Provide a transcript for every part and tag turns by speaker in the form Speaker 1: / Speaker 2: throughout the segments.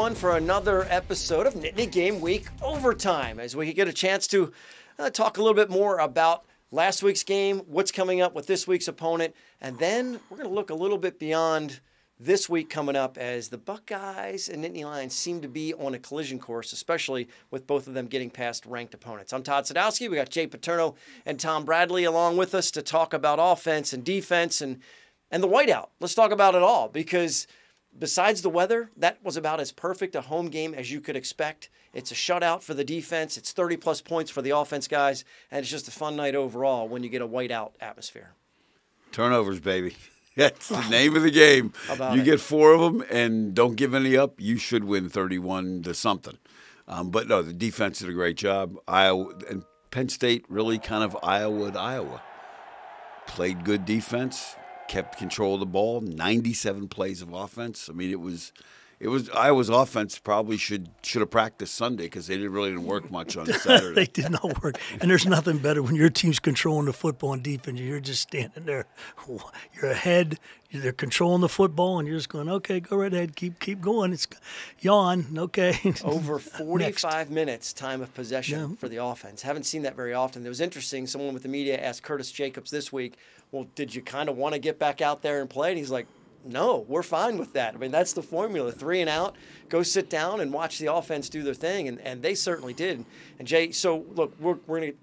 Speaker 1: everyone, for another episode of Nittany Game Week Overtime, as we get a chance to talk a little bit more about last week's game, what's coming up with this week's opponent, and then we're going to look a little bit beyond this week coming up, as the Buckeyes and Nittany Lions seem to be on a collision course, especially with both of them getting past ranked opponents. I'm Todd Sadowski. We got Jay Paterno and Tom Bradley along with us to talk about offense and defense and the whiteout. Let's talk about it all, because besides the weather, that was about as perfect a home game as you could expect. It's a shutout for the defense. It's 30-plus points for the offense guys, and it's just a fun night overall when you get a whiteout atmosphere.
Speaker 2: Turnovers, baby. That's the name of the game. You get 4 of them and don't give any up, you should win 31 to something. But no, the defense did a great job. Iowa and Penn State really kind of Iowa. Played good defense, kept control of the ball, 97 plays of offense. I mean, it was Iowa's offense probably should have practiced Sunday, because they didn't work much on Saturday.
Speaker 3: They did not work. And there's nothing better when your team's controlling the football on defense. You're just standing there. You're ahead. They're controlling the football, and you're just going, okay, go right ahead. Keep going. It's yawn. Okay.
Speaker 1: Over 45 minutes time of possession for the offense. Haven't seen that very often. It was interesting. Someone with the media asked Curtis Jacobs this week, well, did you kind of want to get back out there and play? And he's like, no, we're fine with that. I mean, that's the formula. 3 and out, go sit down and watch the offense do their thing, and they certainly did. And Jay, so look,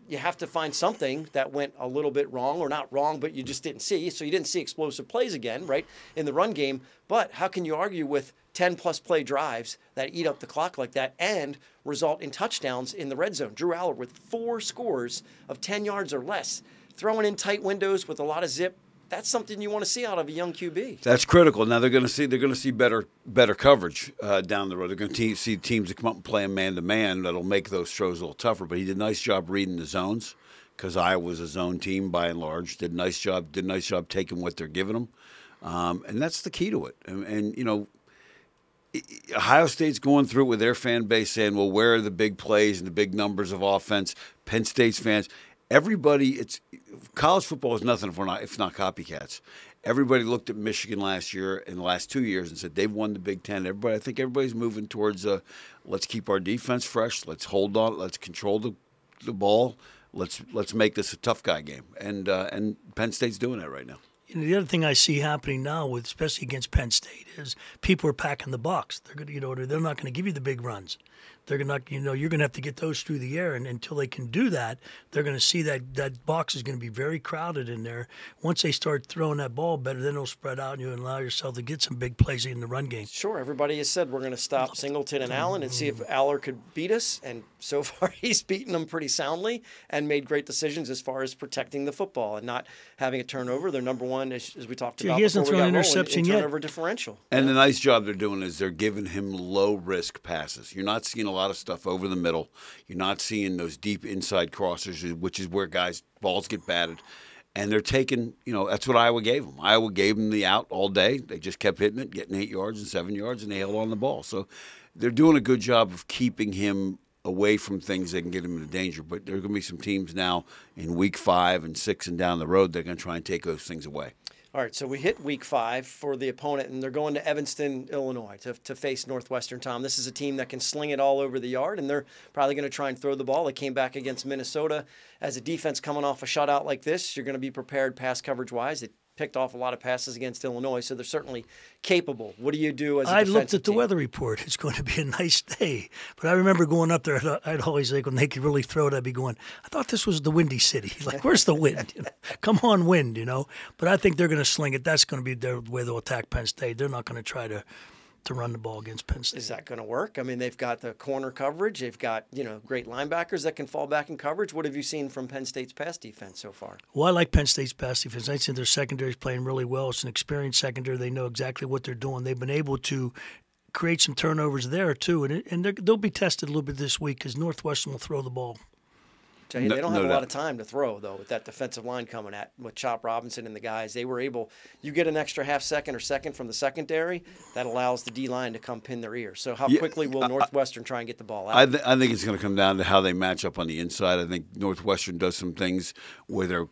Speaker 1: you have to find something that went a little bit wrong, or not wrong, but you just didn't see. So you didn't see explosive plays again, right, in the run game. But how can you argue with 10-plus play drives that eat up the clock like that and result in touchdowns in the red zone? Drew Aller with 4 scores of 10 yards or less, throwing in tight windows with a lot of zip. That's something you want to see out of a young QB.
Speaker 2: That's critical. Now they're going to see better coverage down the road. They're going to see teams that come up and play him man-to-man. That'll make those throws a little tougher. But he did a nice job reading the zones, because Iowa was a zone team by and large. Did a nice job taking what they're giving them, and that's the key to it. And you know, Ohio State's going through it with their fan base saying, well, where are the big plays and the big numbers of offense? Penn State's fans. Everybody, college football is nothing if not copycats. Everybody looked at Michigan last year and the last 2 years and said they've won the Big Ten. I think everybody's moving towards let's keep our defense fresh, let's hold on, let's control the ball, let's make this a tough guy game. And Penn State's doing that right now.
Speaker 3: You know, the other thing I see happening now, especially against Penn State, is people are packing the box. They're going, they're not going to give you the big runs. They're going to, you're going to have to get those through the air, and until they can do that, they're going to see that box is going to be very crowded in there. Once they start throwing that ball better, then they'll spread out, and you allow yourself to get some big plays in the run game.
Speaker 1: Sure, everybody has said we're going to stop Singleton and Allen and see if Aller could beat us, and so far he's beaten them pretty soundly and made great decisions as far as protecting the football and not having a turnover. They're number one, as we talked about.
Speaker 3: He hasn't thrown an interception yet.
Speaker 1: Turnover differential.
Speaker 2: And the nice job they're doing is they're giving him low-risk passes. You're not seeing a lot of stuff over the middle. You're not seeing those deep inside crossers, which is where balls get batted. And they're taking, that's what Iowa gave them. Iowa gave them the out all day. They just kept hitting it, getting 8 yards and 7 yards, and they held on the ball. So they're doing a good job of keeping him away from things that can get him into danger. But there are going to be some teams now in week 5 and 6 and down the road that are going to try and take those things away.
Speaker 1: All right, so we hit week 5 for the opponent, and they're going to Evanston, Illinois to face Northwestern. Tom, this is a team that can sling it all over the yard, and they're probably going to try and throw the ball. They came back against Minnesota. As a defense coming off a shutout like this, you're going to be prepared pass coverage-wise. They picked off a lot of passes against Illinois, so they're certainly capable. What do you do as a defensive team?
Speaker 3: I looked at the weather report. It's going to be a nice day. But I remember going up there, I'd always like, when they could really throw it, I'd be going, I thought this was the Windy City. Like, where's the wind? Come on, wind, But I think they're going to sling it. That's going to be their way they'll attack Penn State. They're not going to try to run the ball against Penn State.
Speaker 1: Is that going to work? I mean, they've got the corner coverage. They've got, great linebackers that can fall back in coverage. What have you seen from Penn State's pass defense so far?
Speaker 3: Well, I like Penn State's pass defense. I think their secondary is playing really well. It's an experienced secondary. They know exactly what they're doing. They've been able to create some turnovers there, too. And they'll be tested a little bit this week because Northwestern will throw the ball.
Speaker 1: They don't have a lot of time to throw, though, with that defensive line coming at with Chop Robinson and the guys. They were able – you get an extra half second or second from the secondary, that allows the D-line to come pin their ears. So how quickly will Northwestern try and get the ball out?
Speaker 2: I think it's going to come down to how they match up on the inside. I think Northwestern does some things where they're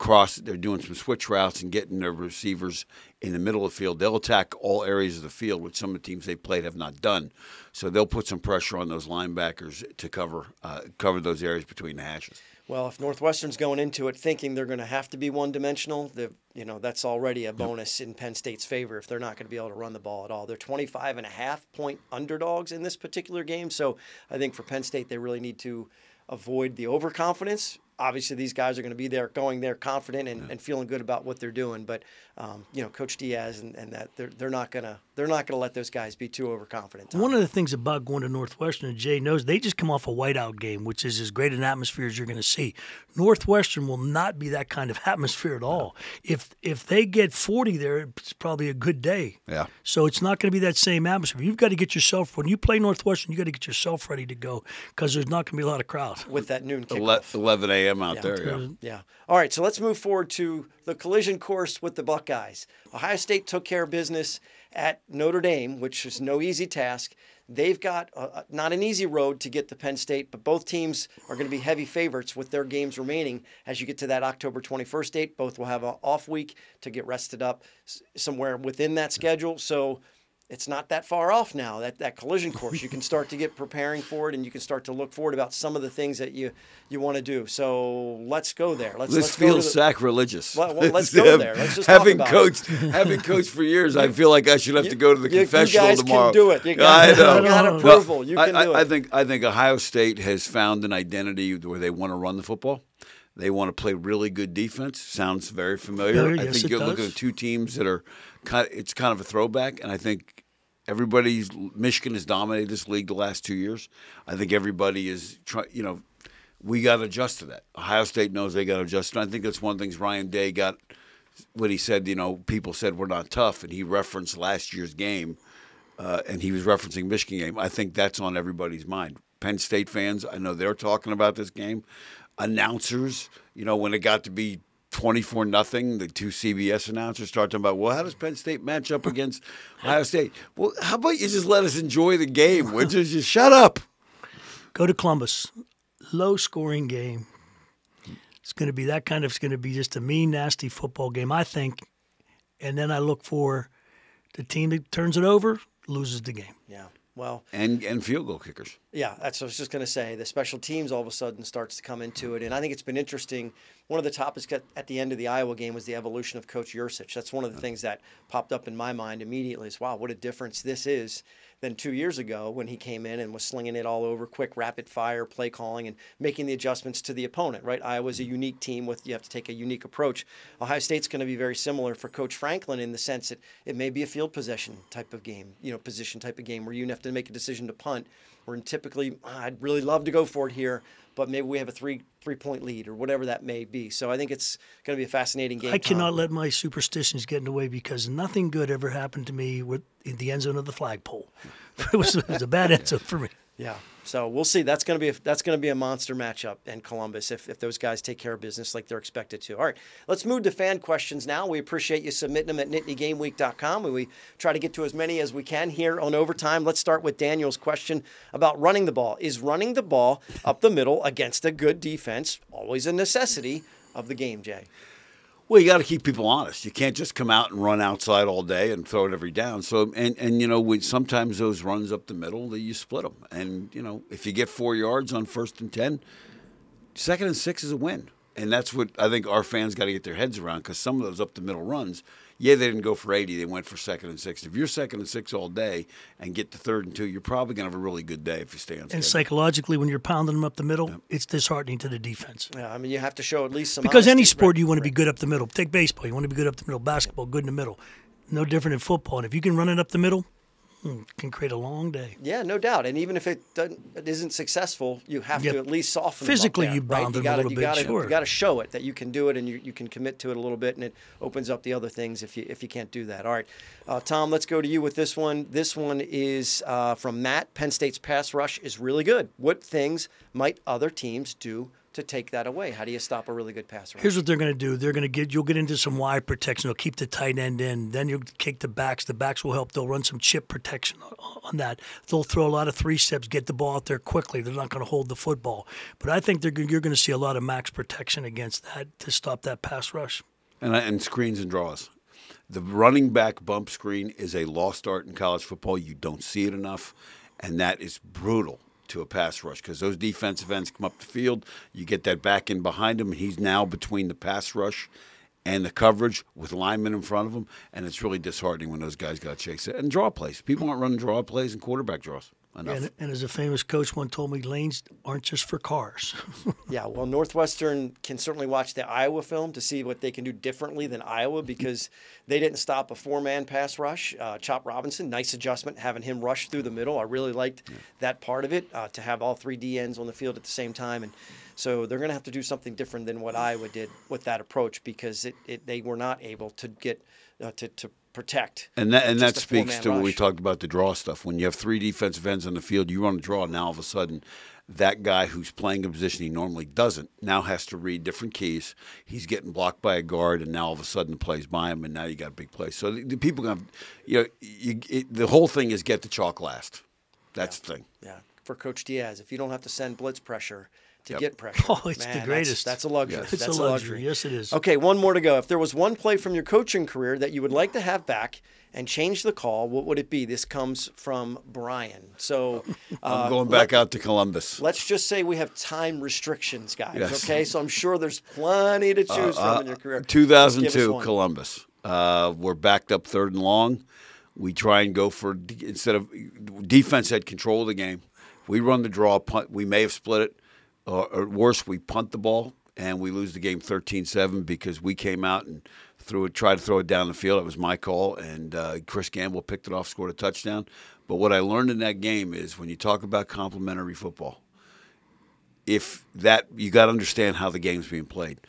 Speaker 2: doing some switch routes and getting their receivers in the middle of the field. They'll attack all areas of the field, which some of the teams they played have not done. So they'll put some pressure on those linebackers to cover those areas between the hashes.
Speaker 1: Well, if Northwestern's going into it thinking they're going to have to be one-dimensional, that's already a bonus in Penn State's favor if they're not going to be able to run the ball at all. They're 25.5-point underdogs in this particular game, so I think for Penn State they really need to avoid the overconfidence. Obviously, these guys are going to be there, going there confident and feeling good about what they're doing. But Coach Diaz and that they're not going to let those guys be too overconfident.
Speaker 3: One of the things about going to Northwestern, and Jay knows, they just come off a whiteout game, which is as great an atmosphere as you're going to see. Northwestern will not be that kind of atmosphere at all. If they get 40 there, it's probably a good day.
Speaker 2: Yeah.
Speaker 3: So it's not going to be that same atmosphere. You've got to get yourself, when you play Northwestern, you got to get yourself ready to go because there's not going to be a lot of crowd
Speaker 1: with that noon kickoff.
Speaker 2: 11 a.m. out there.
Speaker 1: Yeah. All right, so let's move forward to the collision course with the Buckeyes. Ohio State took care of business at Notre Dame, which is no easy task. They've got not an easy road to get to Penn State, but both teams are going to be heavy favorites with their games remaining. As you get to that October 21st date, both will have an off week to get rested up somewhere within that schedule. So it's not that far off now, that collision course. You can start to get preparing for it, and you can start to look forward about some of the things that you want to do. So let's go there.
Speaker 2: This feels sacrilegious.
Speaker 1: Well, let's go there. Let's just talk about
Speaker 2: having coached for years, I feel like I should have to go to the confessional tomorrow.
Speaker 1: You guys can do it. You got approval. You can do it.
Speaker 2: I think Ohio State has found an identity where they want to run the football. They want to play really good defense. Sounds very familiar. I think you're looking at two teams that are it's kind of a throwback, and I think Michigan has dominated this league the last 2 years. I think everybody is trying. We got to adjust to that. Ohio State knows they got to adjust. And I think that's one of the things Ryan Day got when he said, people said we're not tough, and he referenced last year's game, and he was referencing Michigan game. I think that's on everybody's mind. Penn State fans, I know they're talking about this game. Announcers, when it got to be 24-0, the two CBS announcers start talking about, well, how does Penn State match up against Ohio State? Well, how about you just let us enjoy the game? Would you just shut up?
Speaker 3: Go to Columbus. Low-scoring game. It's going to be it's going to be just a mean, nasty football game, I think. And then I look for the team that turns it over, loses the game.
Speaker 1: Yeah. Well,
Speaker 2: and field goal kickers.
Speaker 1: Yeah, that's what I was just going to say. The special teams all of a sudden starts to come into it, and I think it's been interesting. One of the topics at the end of the Iowa game was the evolution of Coach Yursich. That's one of the things that popped up in my mind immediately is, wow, what a difference this is than 2 years ago when he came in and was slinging it all over, quick, rapid-fire play calling and making the adjustments to the opponent, right? Iowa's a unique team you have to take a unique approach. Ohio State's going to be very similar for Coach Franklin in the sense that it may be a field possession type of game, position type of game where you have to make a decision to punt. Where typically, I'd really love to go for it here, but maybe we have a three-point lead or whatever that may be. So I think it's going to be a fascinating game.
Speaker 3: I cannot let my superstitions get in the way because nothing good ever happened to me in the end zone of the flagpole. It was a bad end zone for me.
Speaker 1: Yeah. So we'll see. That's going to be a monster matchup in Columbus if those guys take care of business like they're expected to. All right, let's move to fan questions now. We appreciate you submitting them at NittanyGameWeek.com. We try to get to as many as we can here on Overtime. Let's start with Daniel's question about running the ball. Is running the ball up the middle against a good defense always a necessity of the game, Jay?
Speaker 2: Well, you got to keep people honest. You can't just come out and run outside all day and throw it every down. So, sometimes those runs up the middle, you split them. And, if you get 4 yards on 1st and 10, 2nd and 6 is a win. And that's what I think our fans got to get their heads around because some of those up the middle runs, they didn't go for 80. They went for 2nd and 6. If you're 2nd and 6 all day and get to 3rd and 2, you're probably going to have a really good day if you stay on schedule.
Speaker 3: And psychologically, when you're pounding them up the middle, it's disheartening to the defense.
Speaker 1: Yeah, you have to show at least some
Speaker 3: because
Speaker 1: honesty.
Speaker 3: Any sport, you want to be good up the middle. Take baseball, you want to be good up the middle. Basketball, good in the middle. No different in football. And if you can run it up the middle, it can create a long day.
Speaker 1: Yeah, no doubt. And even if it isn't successful, you have to at least soften
Speaker 3: physically.
Speaker 1: Them up
Speaker 3: you bound
Speaker 1: right?
Speaker 3: them a little bit. Sure.
Speaker 1: You got to show it that you can do it, and you can commit to it a little bit, and it opens up the other things if you can't do that. All right, Tom, let's go to you with this one. This one is from Matt. Penn State's pass rush is really good. What things might other teams do to take that away? How do you stop a really good pass rush?
Speaker 3: Here's what they're going to do. You'll get into some wide protection. They'll keep the tight end in. Then you'll kick the backs. The backs will help. They'll run some chip protection on that. They'll throw a lot of 3-steps, get the ball out there quickly. They're not going to hold the football. But I think you're going to see a lot of max protection against that to stop that pass rush.
Speaker 2: And screens and draws. The running back bump screen is a lost art in college football. You don't see it enough, and that is brutal to a pass rush because those defensive ends come up the field. You get that back in behind him, and he's now between the pass rush and the coverage with linemen in front of him, and it's really disheartening when those guys got chased. And draw plays. People aren't running draw plays and quarterback draws enough.
Speaker 3: And as a famous coach one told me, lanes aren't just for cars.
Speaker 1: Yeah, well, Northwestern can certainly watch the Iowa film to see what they can do differently than Iowa because they didn't stop a four-man pass rush. Chop Robinson, nice adjustment, having him rush through the middle. I really liked that part of it, to have all three D ends on the field at the same time. And so they're going to have to do something different than what Iowa did with that approach because they were not able to get to protect.
Speaker 2: And that speaks to what we talked about, the draw stuff. When you have three defensive ends on the field, you run a draw, now all of a sudden that guy who's playing a position he normally doesn't now has to read different keys. He's getting blocked by a guard, and now all of a sudden the play's by him, and now you got a big play. So the people going to, the whole thing is get the chalk last. That's the thing.
Speaker 1: Yeah, for Coach Diaz, if you don't have to send blitz pressure to get pressure.
Speaker 3: Oh, it's the greatest.
Speaker 1: That's a luxury.
Speaker 3: It's a luxury. Yes, it is.
Speaker 1: Okay, one more to go. If there was one play from your coaching career that you would like to have back and change the call, what would it be? This comes from Brian. So
Speaker 2: I'm going back out to Columbus.
Speaker 1: Let's just say we have time restrictions, guys.
Speaker 2: Yes.
Speaker 1: Okay, so I'm sure there's plenty to choose from in your career.
Speaker 2: 2002 Columbus. We're backed up 3rd and long. We try and go for, instead of defense had control of the game. We run the draw, punt. We may have split it. Or worse, we punt the ball and we lose the game 13-7 because we came out and tried to throw it down the field. It was my call, and Chris Gamble picked it off, scored a touchdown. But what I learned in that game is when you talk about complementary football, you got to understand how the game's being played.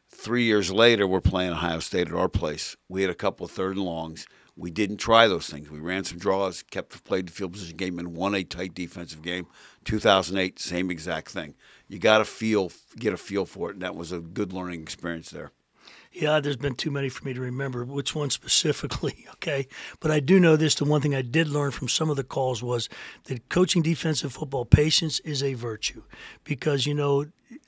Speaker 2: 3 years later, we're playing Ohio State at our place. We had a couple of 3rd and longs. We didn't try those things. We ran some draws, played the field position game, and won a tight defensive game. 2008, same exact thing. You got to get a feel for it, and that was a good learning experience there.
Speaker 3: Yeah, there's been too many for me to remember which one specifically, okay? But I do know this, the one thing I did learn from some of the calls was that coaching defensive football, patience is a virtue because,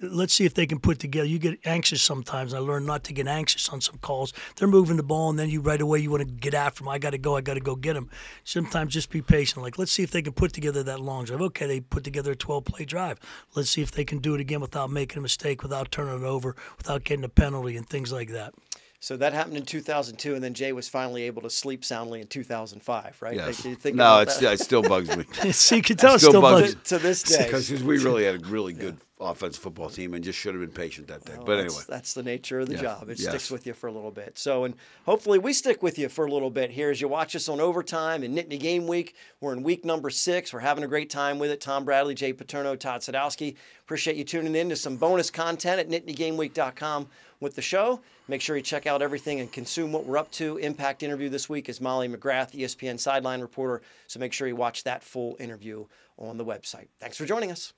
Speaker 3: let's see if they can put together. You get anxious sometimes. I learned not to get anxious on some calls. They're moving the ball, and then you right away you want to get after them. I got to go get them. Sometimes just be patient. Like, let's see if they can put together that long drive. Okay, they put together a 12-play drive. Let's see if they can do it again without making a mistake, without turning it over, without getting a penalty and things like that.
Speaker 1: So that happened in 2002, and then Jay was finally able to sleep soundly in 2005, right?
Speaker 2: Yes.
Speaker 1: It
Speaker 2: still bugs me.
Speaker 3: See, you can tell it still bugs
Speaker 1: to this day.
Speaker 2: Because we really had a really good offensive football team and just should have been patient that day. But anyway.
Speaker 1: That's the nature of the job. It sticks with you for a little bit. So, and hopefully we stick with you for a little bit here as you watch us on Overtime and Nittany Game Week. We're in week number 6. We're having a great time with it. Tom Bradley, Jay Paterno, Todd Sadowski. Appreciate you tuning in to some bonus content at NittanyGameWeek.com with the show. Make sure you check out everything and consume what we're up to. Impact interview this week is Molly McGrath, ESPN sideline reporter. So make sure you watch that full interview on the website. Thanks for joining us.